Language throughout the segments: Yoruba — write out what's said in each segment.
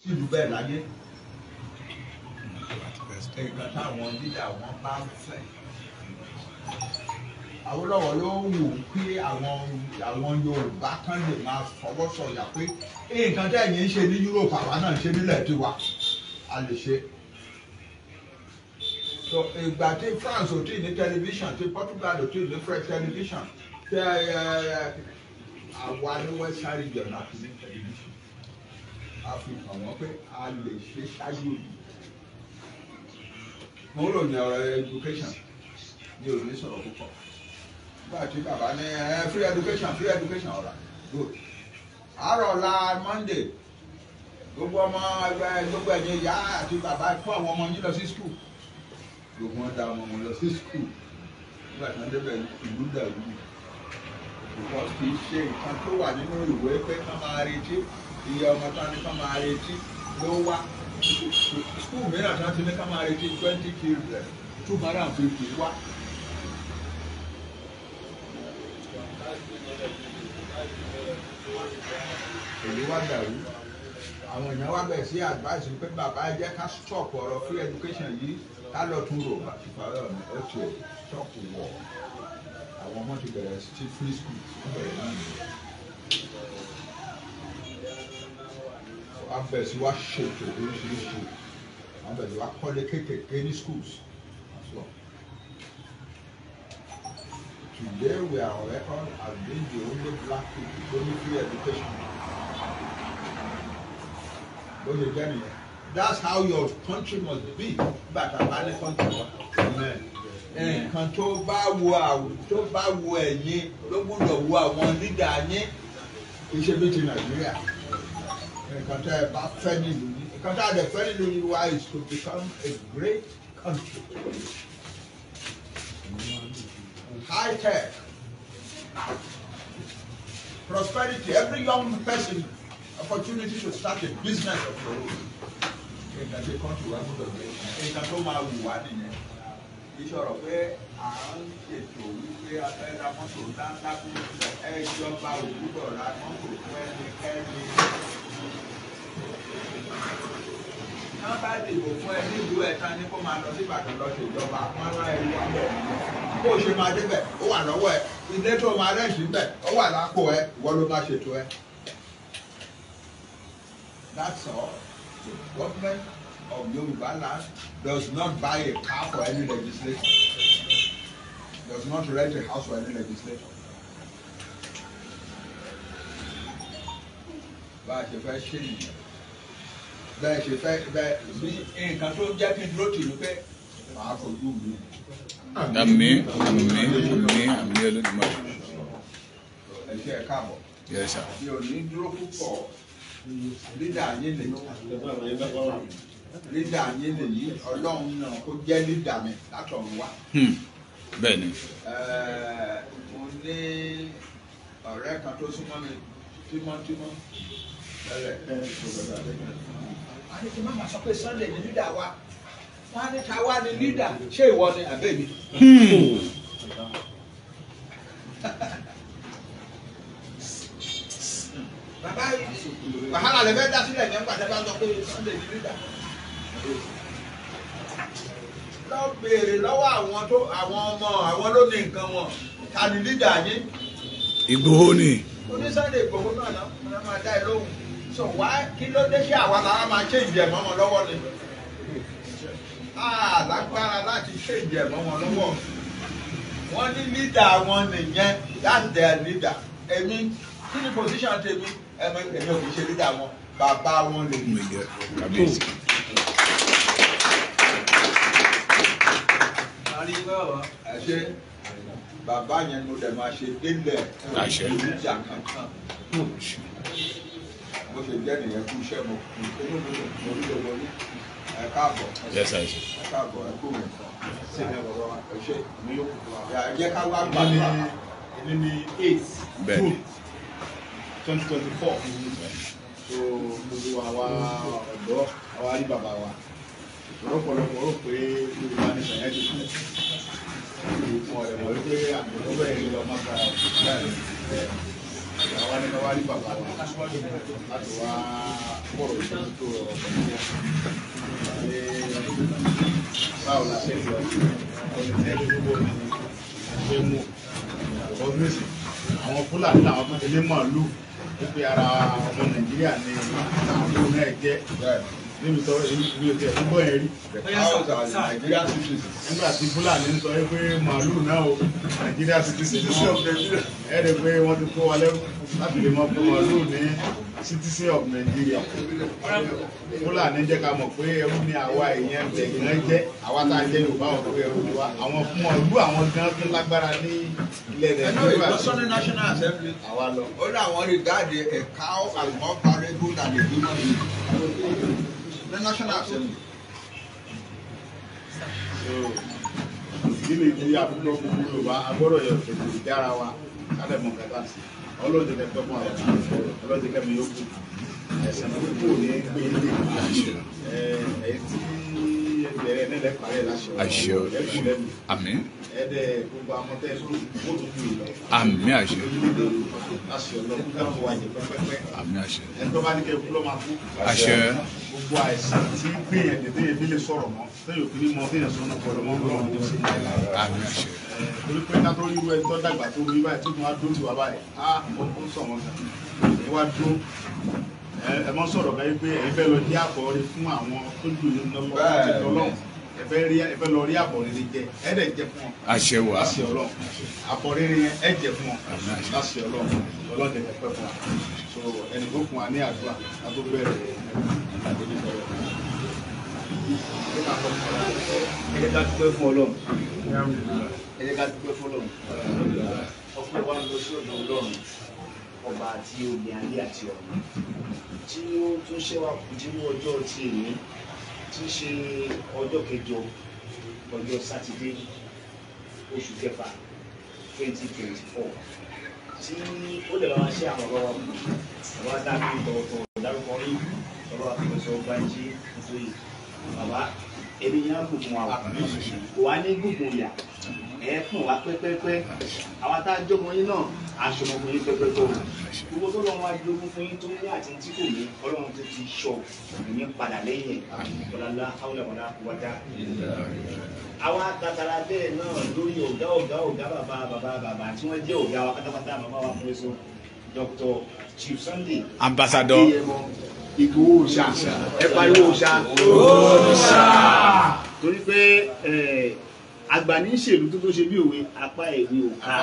sílùú bẹ́ẹ̀ láyé nǹkan táwọn dídà wọn bá ń fẹ́. Awólọ́wọ̀ ló wù pé àwọn Yorùbá kan lè máa fọwọ́ sọ̀yà pé nǹkan tẹ̀yìn ń ṣe ní Europe àwa náà ń ṣe nílẹ̀ tiwa a lè ṣe. So ìgbà tí France ò tí ní tẹlifíṣàn tí Portugal ò tí ní fresh tẹlifíṣàn tẹ àwa ní Western region àti ní tẹlifíṣàn a fi hàn wọ́n pé a lè ṣe ṣáájú yìí. Mo ń ròyìn ọ̀rọ̀ education ní òní sọ̀rọ̀ púpọ̀. Nígbà tí bàbá ní free education ọ̀rà good. Àárọ̀ ọ̀la Monday gbogbo ọmọ ẹgbẹ́ gbogbo ẹ̀yìn ìyá àti bàbá kó àwọn ọmọ yín lọ sí school. Gbogbo wọn da ọmọ wọn lọ sí school. Nígbà tí wọ́n débẹ̀ ìlú dàrú. Because kì í ṣe nǹkan tó wà nínú ìwé pé ká máa retí iye ọmọ tán ní ká máa retí ló wá. School mìíràn tí wọ́n ti ní ká máa retí 20 children 250 wá. Èyí wá dàrú. Àwọn èèyàn wá bẹ̀ sí advice pé bàbá ẹ jẹ́ ká stop ọ̀rọ̀ free education yìí ká lọ tún rò àtìpárọ̀ ní ọ̀tí stop wọ̀. Àwọn ọmọ ti bẹ̀rẹ̀ sí free school wọ́n bẹ̀rẹ̀ náà nìyẹn. Wọ́n bẹ̀rẹ̀ sí wá ṣètò oríṣiríṣi. Wọ́n bẹ̀rẹ̀ sí wá kọ́lé kéékèèké ní schools. Today we are on record as being the only black people going free education. That's how your country must be. But our country, amen. Nǹkan tó bá wo ẹ̀yin ló gbọ́dọ̀ wo àwọn leader yín kì í ṣe bí ti Nàìjíríà. Nǹkan tó ẹ bá fẹ́ nílùú yín. Nǹkan tó àdẹ fẹ́ nílùú yín wá is to become a great country. High tech, prosperity, every young person opportunity to start a business of your own. Nǹkan tó kọ́ tó wá gbọ́dọ̀ gbé nǹkan tó máa wù wá nìyẹn. Ìṣòro pé à ń ṣètò wípé abẹ́rẹ́ mọ́tò ńláńlá fún ẹjọba òwúrọ̀ ra mọ́tò fún ẹnikẹ́ni. Wọ́n bá dìbò fún ẹ nílùú ẹ̀ta ní kó máa lọ sí Ìbàdàn lọ ṣèjọba wọn rán ẹrú wa bọ̀. Bó ṣe máa débẹ̀ ó wà lọ́wọ́ ẹ ilé tó máa rẹ́ǹtì bẹ̀ ó wà lápò ẹ ìwọ ló máa ṣètò ẹ. That's all. The government of Yoruba land does not buy a car for any legislator. Does not rent a house for any legislator. Bá a ṣe fẹ́ ṣe nìyẹn. Bẹ́ẹ̀ ṣe fẹ́ bẹ́ẹ̀ bí nǹkan tó jẹ́ kí n dúró tì ní pé màá fojú mi. Àmín Olódùmarè. Ẹ ṣé ẹ káàbọ̀. Yes sir. Mi ò ní dúró púpọ̀. Lídà yín lèyí. Lídà yín lèyí. Ọlọ́run náà kó jẹ́ lídà mi látọ̀run wá. Bẹ́ẹ̀ni. Mo ní ọ̀rẹ́ kan tó súnmọ́ mi tímọ́tímọ́. A ní kí máma sọ pé Sunday ni lídà wa. Wọ́n á ní ká wá ní lídà. Ṣé ìwọ ni àbẹ́ mi? Bàbá wàhálà lè fẹ́ dá sílẹ̀ ní ẹ̀ńpàdé bá ń sọ pé Sunday ni lídà. Lọ béèrè lọ́wọ́ àwọn ló ní nǹkan wọn. Ta ni lídà yín? Ìgbòho ni. Oní Sunday Ìgbòho náà náà máa dá ẹ lóhùn. So wá kí ló dé sí àwa làwa máa ṣe ìjẹ̀mọ́ wọn lọ́wọ́ ni? Lágbára láti ṣe ìjẹ̀mọ́ wọn lọ́wọ́. Wọ́n ní lídà wọn nìyẹn, that's their leader. Èmi kí ni position tèmi? Èmi ò kì í ṣe lídà wọn, bàbá wọn lè ní. Ẹ ṣe bàbá yẹn ló dẹ̀ máa ṣe délẹ̀ ìjà kankan. Bó ṣe jẹ́ nìyẹn kú iṣẹ́ mo wọlé. Ẹ káàbọ̀. Ẹ káàbọ̀ ẹ kú mi. Ẹ ṣe jẹ́ ká wá gbàdúrà. Ní 8 June 2024. So gbogbo àwa ọ̀dọ́ àwa rí bàbá wa. Ọ̀pọ̀lọpọ̀ rò pé Yorùbá ní sàyẹ́ ti kú. Fún ọ̀rẹ́ mọ̀ wípé àgbẹ̀dọ́ bẹ̀rẹ̀ lọ máa gba ọ̀rẹ́. àwa ní ká wá rí bàbá wa láti wá bọ̀rọ̀ ìṣẹ́jú tó rọrọ̀ báwo la ṣe lọ ọdún ẹgbẹ́ ṣe mú ọdún èsì àwọn Fúlàní làwọn tó tẹ̀lé màálù wípé ara ọmọ Nàìjíríà ní àwọn náà jẹ́ níbi tọ́ ibi òkè ẹ̀fúnbọ̀ yẹn rí. nígbà tí Fúlàní ń sọ pé màálù náà o Nàìjíríà citizen ẹ̀ rẹ̀ pé wọ́n ti kó wa lẹ́rú láti lè mọ pé màálù ní citizen of Nigeria. Fúlàní jẹ́ ká mọ̀ pé ẹrú ni àwa èèyàn tẹ̀yìn jẹ́ àwa tá a jẹ́ Yorùbá ọ̀pọ̀ ẹrú ni wa àwọn fún ọdún àwọn gan tó lágbára ní ilẹ̀ Nàìjíríà. Ìlọsọ́nù National Assembly àwa lọ. ó ní àwọn regard a cow as more valuable than a human being. The National Assembly. Ìdílé ìdílé àbúrò gbogbo Yorùbá agbọ́dọ̀ yọ ètò ìdára wa kálẹ̀ mọ̀ kẹta sí ọlọ́dẹ kẹtọ́ fún àwọn ọlọ́dẹ kẹmi yóò kú ẹ̀sìn púpọ̀ ní pé ilé ẹ̀ tí ẹgbẹ̀rẹ̀ nílẹ̀ parẹ́ láṣẹ ẹ̀kú lẹ́nu àmín ẹ̀dẹ̀ gbogbo amọ̀tẹ́ mọ́tò ju ìlọ àmín àṣẹ láṣẹ ọlọ́dún káfọ́ wáyé pẹ́pẹ́pẹ́ àmín àṣẹ ẹ̀tọ́ bá ní kẹ́ kú lọ́ máa kú àṣẹ gbogbo àìsàn tí gbìyàn dédé ebi lè sọ̀rọ̀ mọ́ tẹ́yọ̀ kí ní mọ́ téèyàn sọ́nà pọ̀lọ́ mọ́ lọ́wọ́ ní oṣù àmín àṣẹ torí pé ká tó rí irú ẹni tó dàgbà tó rí báyìí tó tún wá dúró tiwa báyìí á ó sọ wọn kan ẹ wá dúró ẹ mọ sọ̀rọ̀ báyìí pé ẹ fẹ́ lọ rí àbọ̀ rí fún àwọn tó jù ní lọ́lọ́run ẹ fẹ́ lọ rí àbọ̀ rere jẹ ẹ dẹ̀ jẹ fún wọn àṣẹ wà láṣẹ Ọlọ́run àbọ̀ rere yẹn ẹ jẹ fún wọn láṣẹ Ọlọ́run Ọlọ́run tẹ̀ pẹ́ fún wa so ẹnì tó fún wa ní àdúrà ká tó bẹ̀rẹ̀ ẹ jẹ́ ká dúpẹ́ fún Ọlọ́run ẹ jẹ́ ká dúpẹ́ fún Ọlọ́run ọpẹ́ wa ń lọ sí ọ̀dọ̀ Ọlọ́run ọba àti omi ayé àti ọ̀run tí ó tún ṣe wá kù nínú ọjọ́ tí èmi tí í ṣe ọjọ́ kẹjọ ọjọ́ sátidé oṣù kẹfà 2024 tí ó lè máa ṣe àwọn ọ̀rọ̀ wa kù àwọn adágbé tọ̀wọ̀tọ̀wọ̀ dárúkọ rí ọ̀rọ̀ àfihàn Bánjí nítorí bàbá ẹni yẹn á gbùgbùn wa kò wá ní gbùgbùn ìyà ẹ fún wa pẹ́pẹ́pẹ́ àwọn tá a jókòó yín náà aṣọ ọmọ yín pẹ́pẹ́pẹ́ o gbogbo tó lọ́wọ́ wá jogún fún yín tó ní àti tí kò ní Ọlọ́run tó ti sọ ìyẹn padà lẹ́yìn ẹ̀ ọ̀làlá àwòlẹ̀wọ̀lá wọ́dà. àwa tatara bẹ́ẹ̀ náà lórí ọ̀gá bàbá tí wọ́n jẹ́ ọ̀gá wa pátápátá bàbá wa fún èso Dr. Chief Sunday ambassador Ìgbòho Òòṣà ẹ pariwo Òòṣà torí pé àgbà ní ìṣèlú tó ṣe bí òwe apá ìwé òkà.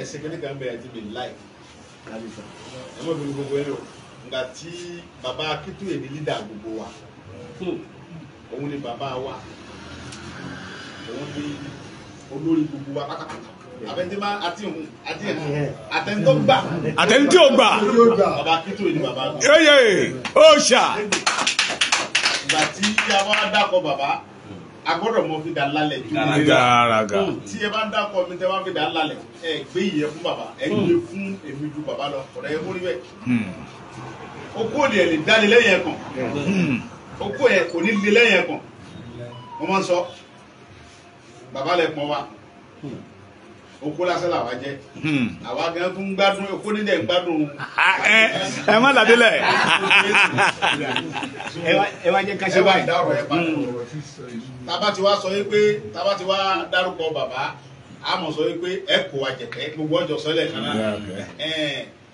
ẹsẹ̀ kẹ́lẹ́ kan bẹ̀rẹ̀ ti bẹ̀rẹ̀ láì ẹ mọ̀ bí gbogbo ẹ̀ lọ nígbà tí bàbá Akíntóyè ní lídà gbogbo wa òun ni bàbá wa òun ni olórí gbogbo wa pátápátá àbẹ̀ntẹ́má àti òun àti ẹ̀ àtẹ̀ntọ́ gbà. àtẹ̀ntí ò gbà. bàbá Akíntóyè ni bàbá wa. yeye Òòṣà. ìgbà tí a wá dákọ̀ bàbá a gbọ́dọ̀ mọ fi dà lálẹ́ ju gàràgà tí ẹ bá ń dákọ̀ mi tẹ́ wá fi dà lálẹ́ ẹ gbé ìyẹn fún bàbá ẹ gbé fún èmi ju bàbá lọ ọ̀rọ̀ ẹ múrí bẹ́ẹ̀. okó ni ẹ lè dálé lẹ́yìn ẹ̀kan okó yẹ kò ní lé lẹ́yìn ẹ̀kan wọ́n máa ń sọ bàbá lẹ pọ̀ wa okó lásán làwa jẹ àwa gan tún gbádùn okó nílẹ̀ ń gbádùn. ẹ má dàbí lẹ. ẹ wá jẹ káṣẹ báyìí tába ti wá sọ yìí pé tába ti wá dárúkọ bàbá àmọ́ sọ yìí pé ẹ kó wa jẹ̀kẹ́ gbogbo ọjọ́ sọ́lẹ̀ kan náà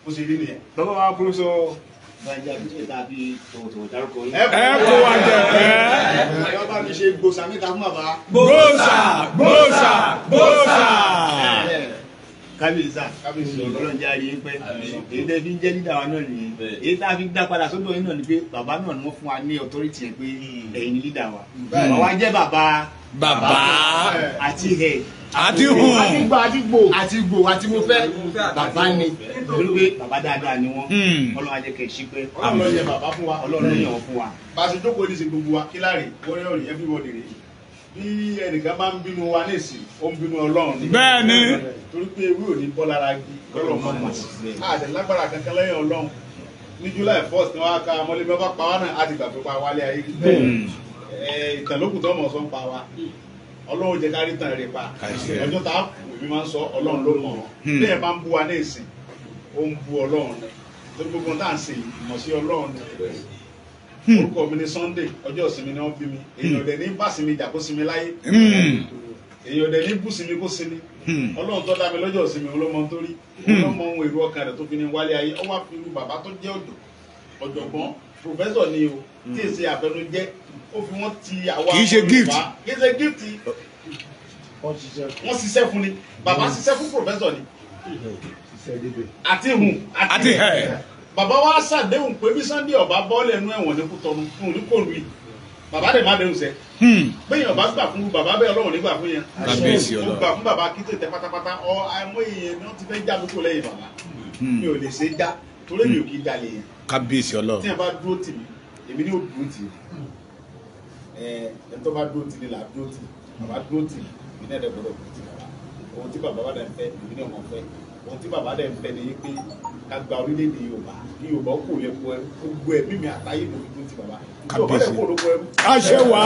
kó ṣe rí nìyẹn. bàbá wa kúrò sọ Bánjí Akíntóyè tàbí tòwòtòwò dárúkọ yìí. ẹ kó wa jẹ̀kẹ́. ẹ bá mi ṣe gbòòsà níta fún bàbá. gbòòsà kábíyèsí ọlọ́run jẹ́ àríyé pẹ́ èyí tẹ́ fi ń jẹ́ lídà wa náà nìyẹn èyí tá a fi dá padà sọ́dọ̀ yín náà ni pé bàbá náà ni wọ́n fún wa ní ọ̀tọ́rìtì yẹn pé ẹ̀yin ni lídà wa bàbá jẹ́ bàbá àti ẹ̀ àti hùn àti gbò àti mo fẹ́ bàbá ni torí pé bàbá dáadáa ni wọ́n ọlọ́run ajẹ́ kẹ́ ṣí pé ọlọ́run yẹ bàbá fún wa ọlọ́run yẹ wọ́n fún wa. bá a ṣe jókòó ní ṣe gbogbo wa kí láre wọ́n yọ̀ rí everybody rè bí ẹnìkan bá ń bínú wa nísìn ó ń bínú ọlọ́run ni. bẹ́ẹ̀ ni. torí pé ewé ò ní bọ́ lára gbé lọ́rọ̀ mọ́ mọ́ àdé lágbára kankan lẹ́yìn ọlọ́run ní July 1st ni wọ́n á ka mọ́lẹ́ mẹ́fà pa wá náà á ti gbà pé pa wálé ayé ìtàn lókùn tó mọ̀ sọ́ pa wa Ọlọ́run jẹ́ ká rí tàn rẹ̀ pa ọjọ́ tá a kù èmi máa ń sọ Ọlọ́run ló mọ̀ bí ẹ bá ń bú wa ní ìsìn ó ń bú Ọlọ́run tó gbogbo tá à ń ṣe ìmọ̀ sí Ọlọ́run orúkọ mi ni Sunday ọjọ́ ìsinmi ni wọ́n bí mi èèyàn dẹ̀ ní bá sinmi jà kó sinmi láyé èèyàn dẹ̀ ní bú sinmi kó sinmi Ọlọ́run tó dá mi lọ́jọ́ ìsinmi olómọ nítorí olómọ ohun èrò ọkàn rẹ̀ tó fi ní wálé ayé ọwọ́ àfihàn bàbá tó jẹ́ ọ̀jọ̀gbọ́n pòfẹ́sọ̀ ni o tí èsì àfẹnujẹ́ ó fi wọ́n ti àwa kì í ṣe gift kì í ṣe gift wọ́n ṣiṣẹ́ fún ni bàbá ṣiṣẹ́ fún pòfẹ́sọ̀ ni àti hùn àti hẹ̀ bàbá wa ṣàdéhùn pé bí Sunday ọba bọ́ọ̀lù ẹnu ẹ̀wọ̀n ní Kútọ́nù fún ní kòlù yìí bàbá dẹ̀ má déhùn sẹ́ bẹ́yìn ọba gbà fún bàbá bẹ́ẹ̀ Ọlọ́run nígbà fún yẹn ó gbà fún bàbá kí tètè pátápátá àìmọ̀ èèyàn ni wọ́n ti fẹ́ já lóko lẹ́yìn bàbá mi ò lè ṣe já torí mi ò kí jalè yẹn kábíyèsí Ọlọ́run tí ẹ bá dúró tì mí èmi ni ó dúró tì ẹ tó bá dúró tì ní là dúró tì bàbá dúró tì mí ní ẹ̀dẹ̀ gbọ́dọ̀ dúró tì bàbá ohun tí bàbá bá dẹ̀ ń fẹ́ èmi ní ọmọ fẹ́ ohun tí bàbá dẹ̀ ń fẹ́ ni pé ká gba orílẹ̀-èdè Yorùbá kí Yorùbá kò lè kó ẹrú gbogbo ẹ̀mí mi àtayé mo fi dúró tì bàbá Yorùbá lè kó lóko ẹrú. àṣẹ wá.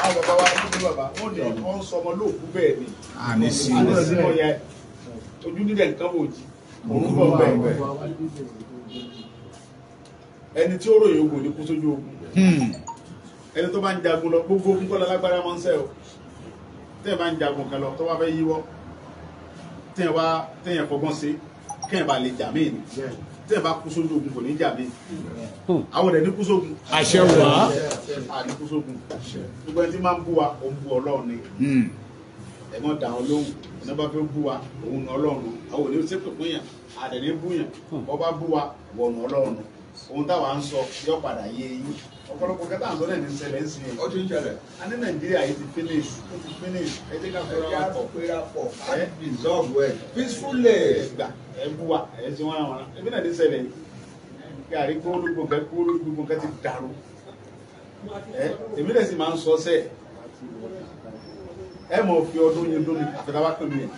àwọn bàbá wa ní bàbá wọn ní wọn sọ ọmọ lóòkú bẹ́ẹ̀ ni àní sí ọyà ojú nílẹ̀ nǹkan wò jí òun bọ̀ bẹ́ẹ̀ ẹni tí ó ròyìn ogun ní kú sójú ogun ẹni tó bá ń jagun lọ gbogbo ogun kọ́ lálágbára máa ń sẹ́ o tẹ́ẹ̀ bá ń jagun kan lọ tó bá fẹ́ yíwọ́ tẹ́ẹ̀ fọgbọ́n sí kẹ́ẹ̀ bá lè jà míì ni tẹ́ẹ̀ bá kú sójú ogun kò ní jà míì àwọn ọ̀dẹ̀ ní kú sógun àṣẹ wá ní kú sógun gbogbo ẹni tí máa ń bú wa ó ń bú Ọlọ́run ni ẹ mọ̀ dà ọ́ lóhùn ẹni bá fẹ́ bú wa òun ní Ọlọ́run àwọn òní ṣépè fún yàn àdẹ̀ní bú yàn wọ́n bá bú wa wọ̀nà Ọlọ́run ohun táwa ń sọ yọ padà yé yín ọ̀pọ̀lọpọ̀ kẹta àǹsọ náà ní ṣẹlẹ̀ ń sìn ó ti ń ṣẹlẹ̀. a ní Nàìjíríà yìí ti finish ẹ jẹ́ ká fẹ́ra pọ̀ ẹ dissolve well peacefully. gbà ẹ bú wa ẹ ti wọ́n àwọn ẹbí náà ní ṣẹlẹ̀ yìí kí àrí kó gbogbo nǹkan ti dàrú èmi náà sì máa ń sọ sẹ́ẹ̀ ẹ mọ̀ fi ọdún yẹn dún ní àfẹ́dáwá pẹ̀lú yẹn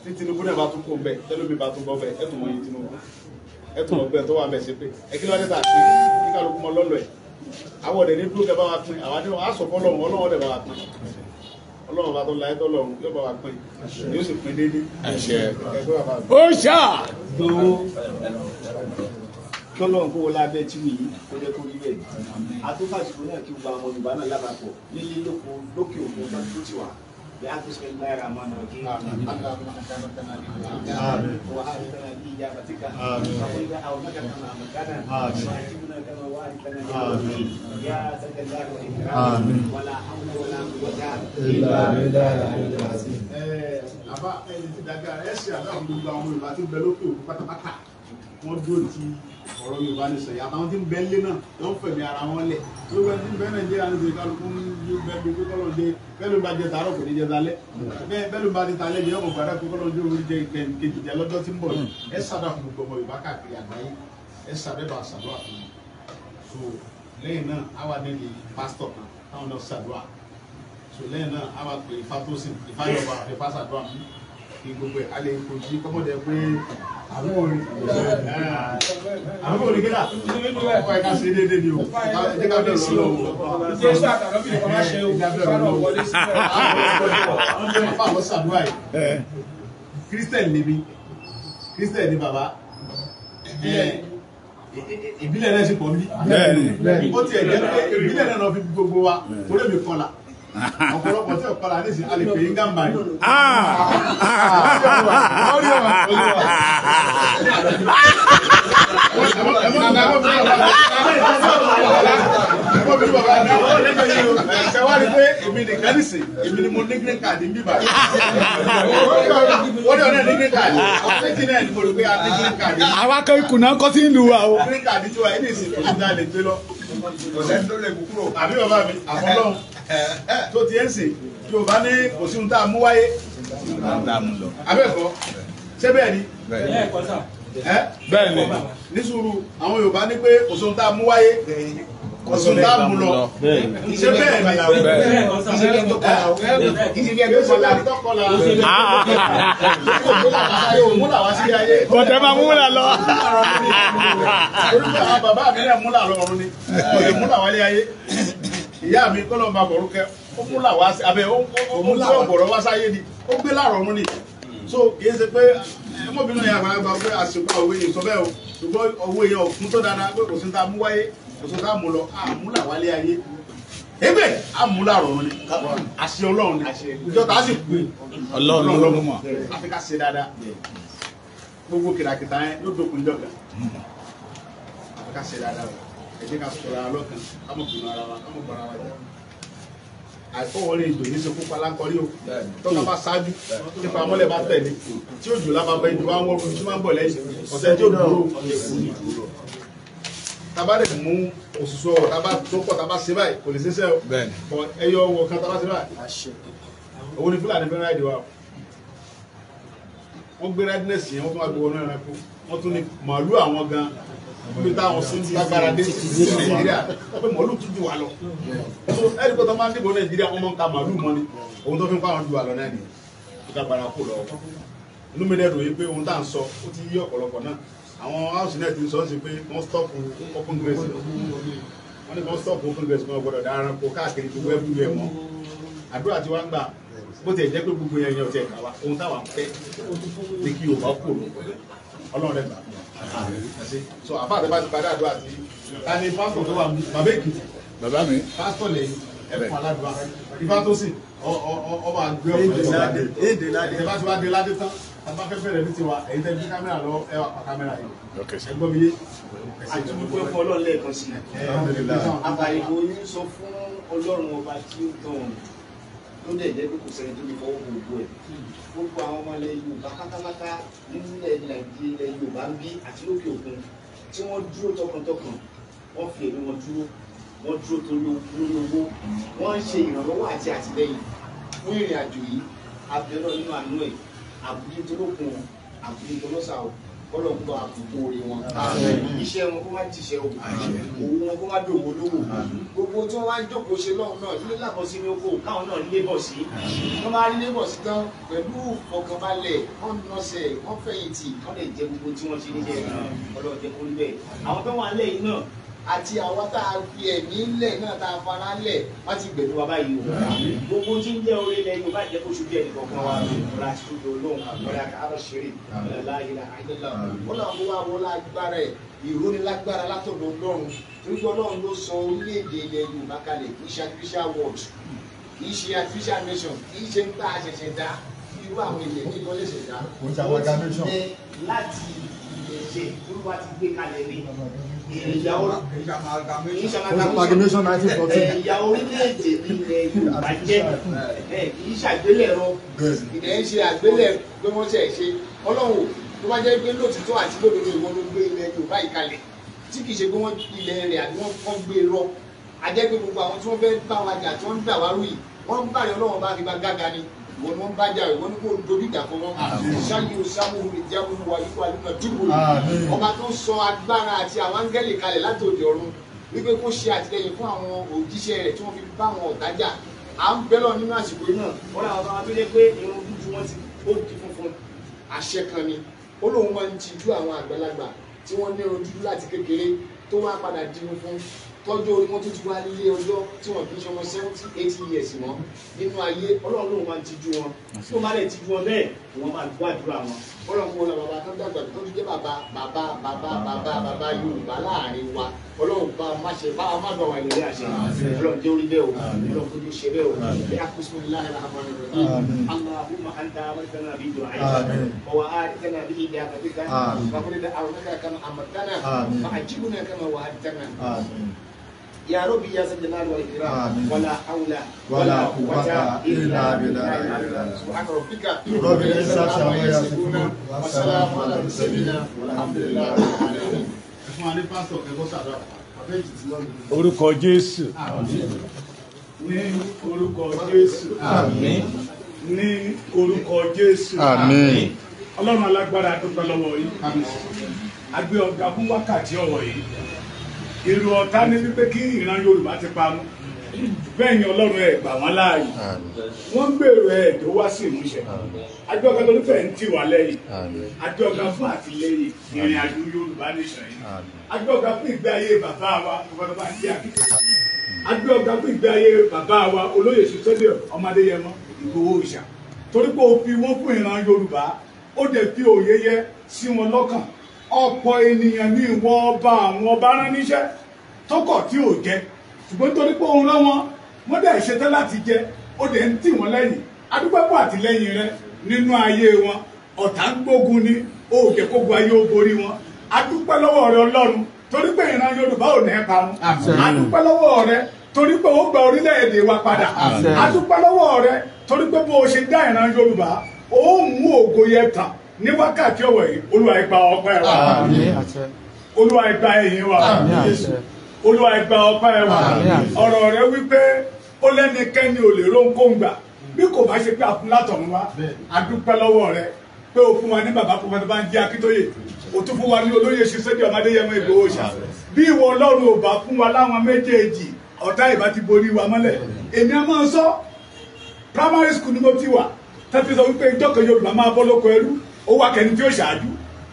tí Tinubu náà bá tún kó bẹ́ẹ̀ tẹ́lómi bá tún bọ́ bẹ́ẹ̀ ẹ tún mọ iye Tinubu ẹ tún lọ gbẹ tó wà bẹ́ẹ̀ ṣe pé ẹ kí ló dé tà pé kí kálukú mọ lọ́lọ́ ẹ̀ àwọn ọ̀dẹ̀ ní dúró kẹ bá wa pín àwọn adé wọn á sọ fọlọ́run Ọlọ́run ọ̀dẹ̀ bá wa pín Ọlọ́run bá tó la ẹ tọ́lọ́run yóò bá wa pín yóò sì pín déédéé àṣẹ ẹgbẹ́ bàbá mi. ó ṣá. kọ́lọ́n kó wọlé abẹ́ tí wì yí kó jẹ́ kó rí bẹ́ẹ̀ àtúfàṣìkò náà kí gbogbo àwọn Yorùbá náà lábàpọ̀ nílé lóko lókè òkun tó tó ti wà bí a tó sẹ́yìn láyà máa nà kí àbá ẹni tí dàgbà ẹ ṣe àdáhùn gbogbo àwọn Yorùbá tí ń bẹ lókè òkun pátápátá wọ́n dúró ti ọ̀rọ̀ Yorùbá ní sọ̀yà àtàwọn tí ń bẹ lé náà wọ́n fẹ̀mí ara wọn lẹ̀ lórí ẹni tí ń bẹ Nàìjíríà ní sèé kálukú ń bẹ bí pé kọ́lọ́ dé bẹ́ẹ̀ ló ń bá jẹ tààrọ̀ kò ní jẹ talẹ́ bẹ́ẹ̀ ló ń bá ti talẹ́ jẹ ọmọ gbàdá pé kọ́lọ́ dé orí jẹ kejì jẹ lọ́jọ́ tí ń bọ̀ ẹ sàdá fún gbogbo ọmọ Yorùbá káàkiri àgbáyé ẹ sàdébà sàdúrà fún mi so lẹ́yìn náà àwa ní di pásítọ̀ kan táwọn náà sàdúrà so lẹ́yìn náà àwa pè Ifá tó sìn Ifá yọba Ifá sàdúrà fún kí gbogbo ẹ̀ alẹ́ ìkojú kọ́mọdé pé àwọn orin kílà ọkọ̀ ẹ̀ka ṣe déédéé ni o ẹ̀jẹ̀ ká bẹ̀rẹ̀ lọ́wọ́ Jésù àtàwọn bí wọ́n máa ṣe o fara wọlé sí ọ̀rọ̀ àpá àwọn sàdúrà yìí Christian ni mi Christian ni bàbá ìbílẹ̀ náà sì pọ̀ mí ó tiẹ̀ jẹ́ pé ìbílẹ̀ náà lọ fi gbogbo wa torí mi kọlà ọ̀pọ̀lọpọ̀ tí ọ̀pọ̀lọpọ̀ alẹ́ sí alẹ́ pè é gàmbá ni. ṣe wá rí pé èmi nìkan ní sìn èmi ni mo ní green card ń bíbá wọ́n ní ọ̀nà ní green card ọ̀sẹ̀tì náà ni mo rò pé a ní green card. àwa kan ìkùnà kọ́ sí ìlú wa o. green card tí wà ní ìsìn kò ní dá lè gbé lọ. ọ̀sẹ̀ tó lè kú kúrò. àbí bàbá mi àfọlọ́hún tó ti ẹ̀ ń sìn Yorùbá ní kò sí ohun tá a mú wáyé. abẹ́ẹ̀kọ́ ṣé bẹ́ẹ̀ ni. bẹ́ẹ̀ ni. ní sùúrù àwọn Yorùbá ní pé kò sí ohun tá a mú wáyé kò sí ohun tá a mú lọ. ṣé bẹ́ẹ̀ ni. ìṣẹ̀lẹ̀ tó kọ́la yóò múlà wá sí ayé. kọ̀tẹ́ máa múlà lọ. orúkọ àwọn bàbá mi náà múlà lọ ọ̀run ni kò lè múlà wálé ayé. ìyá mi kọ́ lọ́ọ́ máa bọ̀ orúkẹ́ ó mú làwá sí abẹ́ ó mú ọ̀bọ̀rọ̀ wá sáyé ni ó gbé láàrọ̀ mú ni so kì í ṣe pé ọmọbìnrin yẹn àgbàlagbà pé àsìkò òwe yìí sọ bẹ́ẹ̀ o ṣùgbọ́n òwe yẹn ò fún tó dáadáa pé kò sí ta mú wáyé kò sí ta mú lọ àmúlà wálé ayé ebe àmúlà rọ̀ mú ni àṣẹ ọlọ́run ni ìjọ tá a sì pè ọlọ́run ló mọ̀ àfi ká ṣe dáadáa gbogbo kìràkìtà yẹn yóò dókun ìjọba àfi ká ṣe dáadáa ẹ jẹ́ ká sọ̀rọ̀ ara lọ́kàn ká mọ̀ bìnrin ara wa ká mọ̀ bọ̀ra wa jẹ́ àìfọwọ́rẹ́ ìdò ní sekú palákọrí o tọ́ka bá ṣáájú nípa amọ́lẹ̀ bá tẹ̀lé tí ó jò lábàbá ìdò wa wọ́n tí máa ń bọ̀ lẹ́yìn ọ̀sẹ̀ tí ó dúró tábà lè mú òṣìṣẹ́ ọ̀rọ̀ tábà tó pọ̀ tábà ṣe báyìí kò lè ṣiṣẹ́ o ẹyọ ọwọ́ kan tábà ṣe báyìí owó ní Fúlàní fẹ́ ráìdì wa wọ́n gbé ráìdínẹ̀sì yẹn wọ́n tún wá gbé wọnú ẹranko wọ́n tún ní màálù àwọn gan níbi táwọn sí lágbára dé sí Nàìjíríà pé màálù tún jù wá lọ so ẹ̀rí kò tó máa ń dìbò Nàìjíríà wọ́n máa ń ka màálù mọ́ ni ohun tó fi ń pa àwọn jù wá lọ náà nìyẹn tó lágbára kó lọ inú mi dẹ́rù yìí pé ohun tá à ń sọ ó ti yí ọ̀pọ̀lọpọ̀ náà àwọn house net ń sọ sí pé wọ́n stop open grace wọ́n ní wọ́n stop open grace kan gbọ́dọ̀ dára kó káàkiri gbogbo ẹbí rẹ̀ mọ́ àdúrà tí wọ́n gbà bó ti ẹ̀ jẹ́ pé gbogbo yẹn yẹn ọ̀tẹ̀ kà wá ohun táwa ń fẹ́ ní kí Yorùbá kò lọ Ọlọ́run rẹ̀ gbà so àfa àti bá ti padà àdúrà tí ta ni pásítọ̀ tó wà bàbá Èkìtì bàbá mi pásítọ̀ lẹ́yìn ẹ̀fọn aládùúgbà ìfá tó sì ọba àgbẹ̀ ọ̀pọ̀lọpọ̀ bá ti wá dé ládé tán tàbá fẹ́ bẹ̀rẹ̀ ní tiwa èyí tẹ́ bí kámẹ́rà lọ ẹwà pa kámẹ́rà yìí ẹgbọ́n mi yé. àtúntò fún Ọlọ́run lẹ́ẹ̀kan sí àbàyèwò yín sọ fún Ọlọ́run ọba tí ó tàn ló dẹ̀ jẹ́ pé kò sẹ́ni tó lè fọwọ́ gbogbo ẹ̀ gbogbo àwọn ọmọ ilẹ̀ Yorùbá pátápátá nílẹ̀ Nàìjíríà Yorùbá ń bí àti lókè òkun tí wọ́n dúró tọkàntọkàn wọ́n fi ẹ̀mí wọn dúró wọ́n dúró torí owó wọ́n ń ṣe ìrànlọ́wọ́ àti àtìlẹ́yìn fún ìrìn àjò yìí abẹ́rẹ́ nínú àánú ẹ̀ àbújá tó lókun àbújá tó lọ́sà ọ̀ kọ́lọ̀ ń bọ̀ àbùkù orí wọn iṣẹ́ wọn kó má jíṣẹ́ o òwò wọn kó má dòwò lówó gbogbo tí wọ́n wá ń jókòó ṣe lọ́hùn náà ilé làbọ̀ sí ní oko káwọn náà lébọ̀ sí wọ́n bá lébọ̀ sí tán pẹ̀lú ọkànbalẹ̀ wọ́n nọ́sẹ̀ wọ́n fẹ̀yìntì wọ́n lè jẹ gbogbo tí wọ́n ṣe níṣẹ́ ọlọ́run jẹ́ kó rí bẹ́ẹ̀ àwọn tó wà lẹ́yìn náà àti àwọn tá a fi ẹ̀mí lẹ̀ náà tá a fara lẹ̀ wọ́n ti gbẹ̀dọ̀ wa báyìí o gbogbo tí ń jẹ́ orí ilẹ̀ Yorùbá jẹ́ kó ṣojú ẹnì kọ̀ọ̀kan wa ọ̀la àti ṣojú olóhùn ọ̀la àkàrà ṣeré ọ̀la ìlà àìdẹ́là wọ́n náà wọ́n wá wọ́n lágbára ẹ̀ ìrónilágbára látọ̀dọ̀ Ọlọ́run torí pé Ọlọ́run ló sọ orílẹ̀-èdè ilẹ̀ Yorùbá kalẹ̀ kì í ṣe artificial world kì í ṣe artificial nation kì í ṣe ń tá a ṣẹ̀ṣẹ̀ dá irú àwọn ilẹ̀ ní ìkọ́lé ṣẹ̀dá ó ti lẹ láti ṣe olúwa ti gbé kalẹ̀ ní ẹ̀yà orílẹ̀-èdè ilẹ̀ Yorùbá jẹ́ kì í ṣàgbélẹ̀rọ ìdẹ̀ ń ṣe àgbélẹ̀ pé wọ́n ṣe ṣe Ọlọ́run tó bá jẹ́ pé lóòtítọ́ àti lódodo ìwọ́n ló gbé ilẹ̀ Yorùbá yìí kalẹ̀ tí kì í ṣe pé wọ́n ilẹ̀ rẹ̀ àbí wọ́n gbé rọ ajẹ́ pé gbogbo àwọn tí wọ́n fẹ́ bá wa jà tí wọ́n ń dà wá rú yìí wọ́n ń bá yọ Ọlọ́run bá fi bá gága ni ìwọ́n ni wọ́n bá jà ìwọ́n ni kò dojú ìjà fún wọn ṣáàyè oṣàmù ìjábọ̀ wà yípo àlùmọ̀ dìbò ọba tó sọ agbára àti àwọn áńgẹ́lì kalẹ̀ láti òde ọ̀run wípé kó ṣe àtìlẹyìn fún àwọn òjíṣẹ́ rẹ̀ tí wọ́n fi bá àwọn ọ̀tá jà à ń bẹ́ lọ nínú àsìkò náà wọ́n làwọn bá wọn tó jẹ́ pé irun dúdú wọn ti ó di funfun àṣẹ kan ni ó lóun máa ń tijú àwọn àgbàlagbà tí wọ́n ní irun dúdú láti kékeré tó wá padà di funfun tọ́jú orí wọn tó ti wá lé ọjọ́ tí wọ́n fi ń ṣọmọ 70-80 years mọ́ nínú ayé Ọlọ́run lóun máa ń tijú wọn tí wọ́n bá lè tijú wọn bẹ́ẹ̀ wọ́n máa gbọ́ àdúrà wọn Ọlọ́run kó lọ bàbá tó dàgbà tó ti jẹ́ bàbá Yorùbá láàrin wa Ọlọ́run bá má ṣe bá má dọ̀ wà lórí àṣẹ Ọlọ́run jẹ́ orí bẹ́ẹ̀ o Ọlọ́run kó jẹ́ ṣe bẹ́ẹ̀ o bí a kó sínú láàrin rahman rahim Allahumma anta amartana bi du'aika wa wa'adtana bi ijabatika wa qul da'awnaka kama amartana fa ajibna kama wa'adtana يا ربي يا ذا الجلال والإكرام ولا حول ولا قوة إلا بالله سبحان ربك رب العزة عما يصفون وسلام على المرسلين والحمد لله رب العالمين. orúkọ Jésù ní orúkọ Jésù àmín ní orúkọ Jésù àmín Ọlọ́run alágbára dúpẹ́ lọ́wọ́ yìí a gbé ọ̀gá fún wákàtí ọ̀rọ̀ yìí èrò ọ̀tá ní wípé kí ìran Yorùbá ti parun bẹ́ẹ̀ ni Ọlọ́run ẹ̀ gbà wọ́n láàyè wọ́n ń gbèrò ẹ̀ tó wá sí ìmúṣẹ adéọ̀gá tó nífẹ̀ẹ́ ń tì wá lẹ́yìn adéọ̀gá fún àtìlẹ́yìn ìrìn àjò Yorùbá nation yìí adéọ̀gá fún ìgbé ayé bàbá wa tó bá jẹ́ akíkẹ́ adé ọ̀gá fún ìgbé ayé bàbá wa olóyè Sunday Ọmọdéyẹmọ Ìgbòho Òòṣà torí pé o fi wọ́n fún ìran Yorùbá ó dẹ̀ fi òye yẹ sí wọn lọ́kàn ọ̀pọ̀ ènìyàn ní ìwọ ọba àwọn ọba rán níṣẹ́ tó kọ̀ tí ò jẹ ṣùgbọ́n torí pé òun rán wọn wọ́n dẹ̀ ṣetán láti jẹ ó dẹ̀ ń tì wọ́n lẹ́yìn adúpẹ́pọ̀ àtìlẹ́yìn rẹ nínú ayé wọn ọ̀tá ń gbógun ní ó jẹ́ kógun ayé ó borí wọn adúpẹ́ lọ́wọ́ rẹ Ọlọ́run torí pé ìran Yorùbá ò ní parun adúpẹ́ lọ́wọ́ rẹ torí pé ó gba orílẹ̀-èdè wa padà adúpẹ́ lọ́wọ́ rẹ torí pé bó o ṣe dá ìran Yorùbá ó mú ògo yẹn tàn ní wákàtí ọ̀wọ̀ yìí Olúwa ìgbà ọpẹ́ wa Olúwa ìgbà ẹ̀yìn wa Olúwa ìgbà ọpẹ́ wa ọ̀rọ̀ rẹ wípé ó lẹ́nikẹ́ni ò lè rónkóńgbà bí kò bá ṣe pé a fún látọ̀run wá adúpẹ́ lọ́wọ́ rẹ pé o fún wa ní bàbá pọfẹ́tà Bánjí Akíntóyè o tún fún wa ní olóyè Sunday Ọmọdéyẹmọ Ìgbòho Òòṣà bí ìwọ Ọlọ́run ò bá fún wa láwọn méjèèjì ọ̀tá ìbá ti borí wa mọ́lẹ̀ èmi á máa sọ primary school ni mo ti wà tẹ́tí sọ wípé ìjọkọ̀ Yorùbá máa bọ́ lóko ẹrú ó wá kẹni tí ó ṣáájú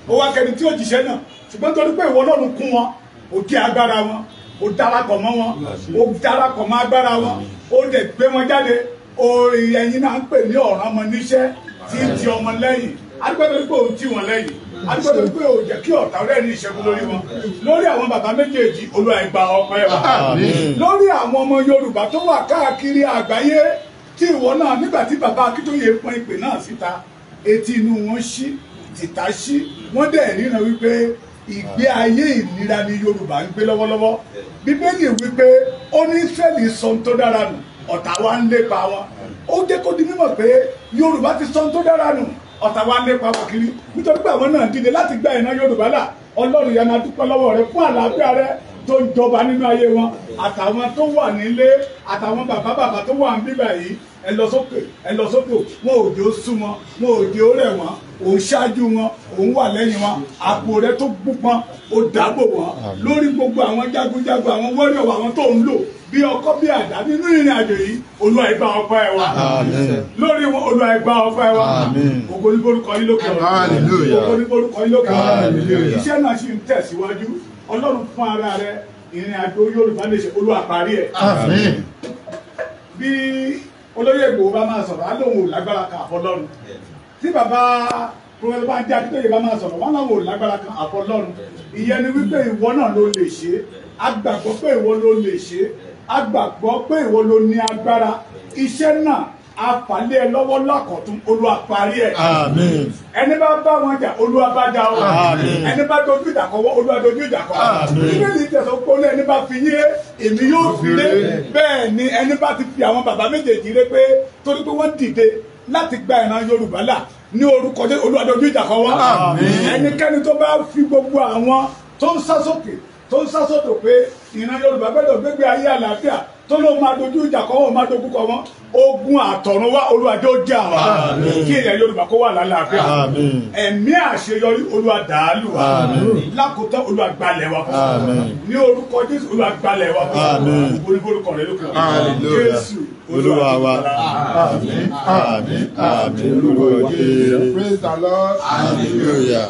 ó wá kẹni tí ó jíṣẹ́ náà ṣùgbọ́n torí pé ìwọ Ọlọ́run kún wọn ó kí agbára wọn ó darapọ̀ mọ́ wọn ó darapọ̀ mọ́ agbára wọn ó dẹ̀ gbé wọn jáde ẹ̀yin náà ń pè ní ọ̀ràn ọmọ níṣẹ́ tí ń ti ọmọ lẹ́yìn adúgbò pé òun tì wọ́n lẹ́yìn adúgbò pé òun jẹ́ kí ọ̀tá rẹ̀ ní ìṣẹ́gun lórí wọn lórí àwọn bàbá méjèèjì Olúwa ìgbà ọpẹ́ wa lórí àwọn ọmọ Yorùbá tó wà káàkiri àgbáyé tí ìwọ náà nígbà tí bàbá Akíntóyè pọn ìpè náà síta etí inú wọn ṣí tìta ṣí wọ́n dẹ̀ ríran wípé ìgbé ayé ìnira ni Yorùbá ń gbé lọ́wọ́lọ́wọ́ Bíbélì wípé ó ní Ísírẹ́lì sọ tó dára nù ọ̀tá wa ń lépa wọn ó jẹ́ kó di mímọ̀ pé Yorùbá ti sọ tó dára nù ọ̀tá wa ń lépa wọn kiri nítorí pé àwọn náà dìde láti gba ìran Yorùbá là Ọlọ́run yẹn máa dúpẹ́ lọ́wọ́ rẹ fún àlàáfíà rẹ tó ń jọba nínú ayé wọn àtàwọn tó wà nílé àtàwọn bàbá tó wà ń bíbà yìí ẹ lọ sókè wọn ò jẹ́ ó sú wọn wọn ò jẹ́ ó rẹ̀ wọn òun ṣáájú wọn òun wà lẹ́yìn wọn àpò rẹ tó gbúpọn ó dáàbò wọn lórí gbogbo àwọn jagunjagun àwọn wọ́rìọ̀ àwọn tó ń lò bí ọkọ́ bí àdá nínú ìrìn àjò yìí Olúwa ìgbà ọpẹ́ wa lórí wọn Olúwa ìgbà ọpẹ́ wa ògo ní forúkọ yín lókè ọ̀run ògo ní forúkọ yín lókè ọ̀run iṣẹ́ náà sì ń tẹ̀síwájú Ọlọ́run fún ara rẹ ìrìn àjò Yorùbá lè ṣe Olúwa parí ẹ̀ bí olóyè Ìgbòho bá máa sọ̀rọ̀ á lóun ò lágbára kan àfọlọ́run tí bàbá pọfẹ́tà Bánjí Akíntóyè bá máa sọ̀rọ̀ wọn làwọn ò lágbára kan àfọlọ́run ìyẹn ni wípé ìwọ náà ló lè ṣe a gbàgbọ́ pé ìwọ ló lè ṣe a gbàgbọ́ pé ìwọ ló ní agbára iṣẹ́ náà a fàlẹ́ ẹ lọ́wọ́ lákọ̀tún Olúwa parí ẹ̀ ẹni bá bá wọn jà Olúwa bá jà ọ ẹni bá dojú ìjà kọ Olúwa dojú ìjà kọ Bíbélì tẹ̀sán pé ẹni bá fi yé èmi yóò fi lé bẹ́ẹ̀ ni ẹni bá ti fi àwọn bàbá méjèèjì ré pé torí pé wọ́n dìde láti gba ìran Yorùbá là ní orúkọ Jésù Olúwa dojú ìjà kọ wọn ẹnikẹ́ni tó bá fi gbogbo àwọn tó ń sá sókè tó ń sá sódò pé ìran Yorùbá gbọ́dọ̀ gbégbé ayé àlàáfíà tó ló máa dojú ìjà kọ wọn máa dojú kọ wọn ogun àtọ̀run wá Olúwa jọ̀ọ́ jà wá kí ilẹ̀ Yorùbá kó wà lálàáfíà ẹ̀mí àṣeyọrí Olúwa dàálù wá lákòótán Olúwa gbalẹ̀ wá fún ní orúkọ Jésù Olúwa gbalẹ̀ wá fún orúkọ rẹ lókè Jésù Olúwa wa àmín àmín olúwa Jésù. Praise the Lord. Hallelujah.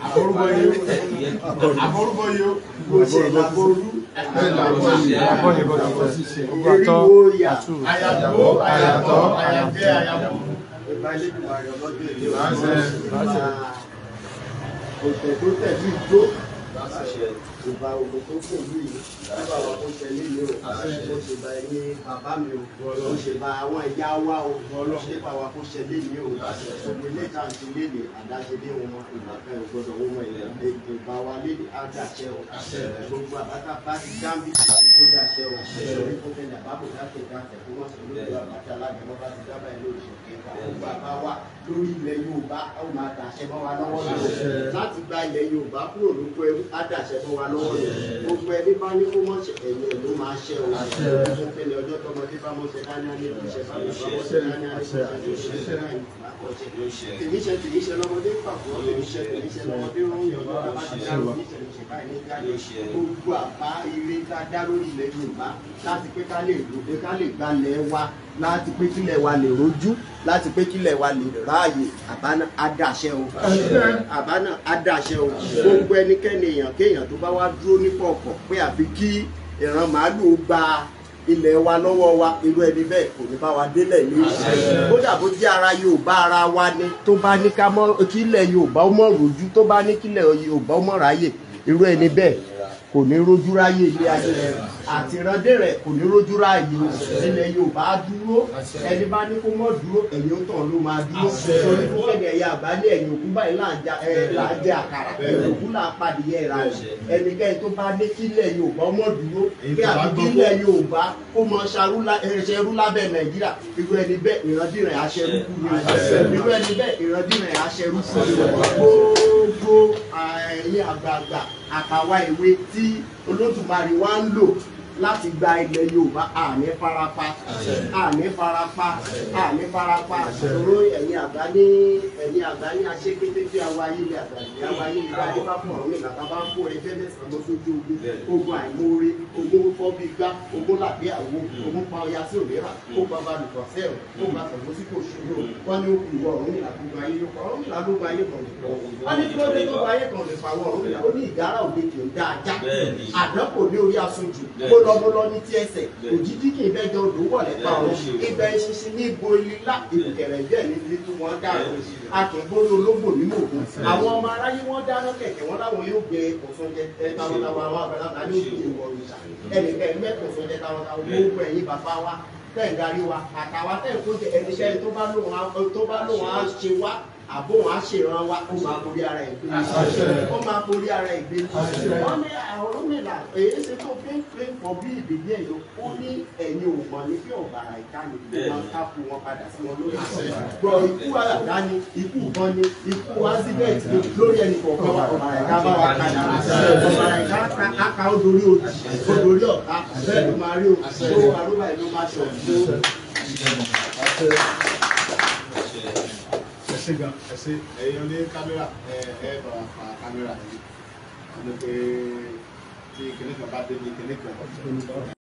Àforúbọ yìí kò ṣe àforú eriwo yà àyàtọ̀ àyàtọ̀. Kò tẹ̀tọ́ tẹ̀lé ìjó. Ìbá ògùn tó kò lù yìí, bàbá wa kò tẹ̀lé mi o, ó ṣe bá ẹni bàbá mi o, ó ṣe bá àwọn ìyá wa o, ṣé bàbá kò ṣẹlẹ̀ mi o, gbogbo ilé ìta àti léde àdáṣedé wọn, ìgbàfẹ́ ògbọ́dọ̀ wọn ìlànà ìgbà wa léde àdàṣẹ o, gbogbo àbátà bá ti dáńbì kó dàṣẹ o, ìṣòro ìfowópamọ́ àbábò dáṣẹ dáṣẹ fún wọn sọ̀rọ̀ lórí àbátà alágbèmọ́ bá ti dábàá ẹ̀ lórí ìṣòro bàbá wa lórí ilẹ̀ Yorùbá ó máa dàṣẹ bọ́ wa lọ́wọ́ lọ́wọ́ láti gba ilẹ̀ Yorùbá kúrò lóko ẹrú á dàṣẹ bọ́ wa lọ́wọ́ lọ́wọ́ gbogbo ẹni bá ní kó mọ̀ ẹ̀yìn ẹ̀ ló máa ṣẹ́ o fún kẹ́ni ọjọ́ tọmọdé bá mọ̀ ṣe dání ní ìṣẹ́ bá mọ̀ ṣe dání ní ìṣẹ́ tìníṣẹ́ lọ́mọdé pàpọ̀ tìníṣẹ́ lọ́mọdé rọ́ọ̀yàn lọ́wọ́ bá ti dárò tìníṣẹ́ báyìí ní jáde gbogbo àbá ire tá a dá lórí ilẹ̀ Yorùbá láti pé ká lè gbalẹ̀ wa láti pé kílẹ̀ wa lè rojú láti pé kílẹ̀ wa lè ráàyè àbáná àdàṣẹ o àbáná àdàṣẹ o gbogbo ẹnikẹ́ni èèyàn kéèyàn tó bá wá dúró ní kọ̀ọ̀kọ̀ pé àfi kí ìran màálù gba ilẹ̀ wa lọ́wọ́ wa irú ẹni bẹ́ẹ̀ kò ní bá wa délẹ̀ ní kódà bó jẹ́ ara Yorùbá ara wa ni tó bá ní ká mọ́ kílẹ̀ Yorùbá ó mọ̀ rojú tó bá ní kílẹ̀ Yorùbá ó mọ̀ ráyè irú ẹni bẹ́ẹ̀ kò ní rojú ráyè ilé ayé rẹ̀ àti ìrandé rẹ̀ kò ní rojú ráyè ilẹ̀ Yorùbá dúró ẹni bá ní kó mọ̀ dúró ẹ̀yìn ó tàn ló máa dúró torí fún kẹ̀kẹ́ ẹ̀yà àgbálẹ̀ ẹ̀yìn òkú báyìí là ń jẹ àkàrà ẹ̀yìn òkú là ń padìyẹ ìra rẹ̀ ẹnikẹ́ni tó bá ní kílẹ̀ Yorùbá mọ̀ dúró kí àbí kílẹ̀ Yorùbá kó mọ ṣerú lábẹ́ Nàìjíríà irú ẹni bẹ́ẹ̀ ìrandí rẹ̀ aṣẹ́rú kú ni irú ẹni bẹ́ẹ̀ ìrandí rẹ̀ aṣẹ́rú kú ni gbogbo ẹ̀yìn àgbààgbà àtàwa ìwé tí Olódùmarè wa ń lò láti gba ilẹ̀ Yorùbá àní farapa ìṣòro ẹ̀yin àgbá ní aṣẹ́kété tí a wáyé ilé àgbáyé ìgbàdé bá fún ọ̀rọ̀ nígbà tá a bá ń kó ẹgbẹ́ mẹ́sàn-án lọ sójú ogun àìmóore ogun fọ́ bí gbá ogun làbí àwo ogun pa ọya sí òmíràn ó gba balùwẹ̀ sẹ́ẹ̀ ó gba sọ̀rọ̀ sí kò ṣòro wọ́n ní òkú ìwọ ọ̀rọ̀ nígbà gbogbo ayé ló pa ọ̀rọ̀ nígbà gbogbo ayé kan lè pọ̀ wọ́n ní kí ló dé tó gba ayé kan lè pa ọ̀rọ̀ nígbà ó ní ìgárá òde kì í dá ajá àdánpò ní orí aṣojú mo lọ ní tí ẹsẹ̀ òjijì kì í bẹ́jọ odò wọ̀lẹ̀ pa ọ̀rọ̀ ibẹ̀ ìṣinṣin ní ibo ilá ìbùkẹ̀rẹ̀ jẹ́ ní ibi tí wọ́n dàrú akẹ́gbórí ológbò nínú òkun àwọn ọmọ aráyé wọ́n dáná kẹ̀kẹ́ wọn láwọn yóò gbé kòsóúnjẹ táwọn àwọn àgbàlagbà ní òkú ìwọ òrìṣà ẹnìkẹ́ mẹ́kòsóúnjẹ táwọn gbogbo ẹ̀yìn bàbá wa tẹ̀ ń darí wa àtàwa tẹ̀ ń kó jẹ ẹnikẹ́ni tó bá lóun á ṣe wá àbò wọn á ṣèrànwá wa ó máa borí ara ẹ̀ gbé ó máa borí ara ẹ̀ gbé wọ́n ní àwọn mìíràn èyí ṣe tó pé fọ bí ìdílé ẹ̀ yó ó ní ẹ̀yin ò mọ̀ ní bí ọ̀bàrà ìkànnì tó máa ń kápò wọn padà sí wọn lórí gbọ́ ikú àdá ni ikú ìbọn ni ikú accident ni lórí ẹnì kọ̀ọ̀kan ọ̀bàrà ìká bá wa padà ọ̀bàrà ìká aka ó dorí òjì ó dorí ọ̀tá bẹ́ẹ̀ ló máa rí o àrùbá ìlú máa ṣọ̀ ẹsẹ ẹyọ ní kámẹ́rà ẹ bá wa fa kámẹ́rà yìí wọn ní pé tí kìnìkan bá dé ní kìnìkan.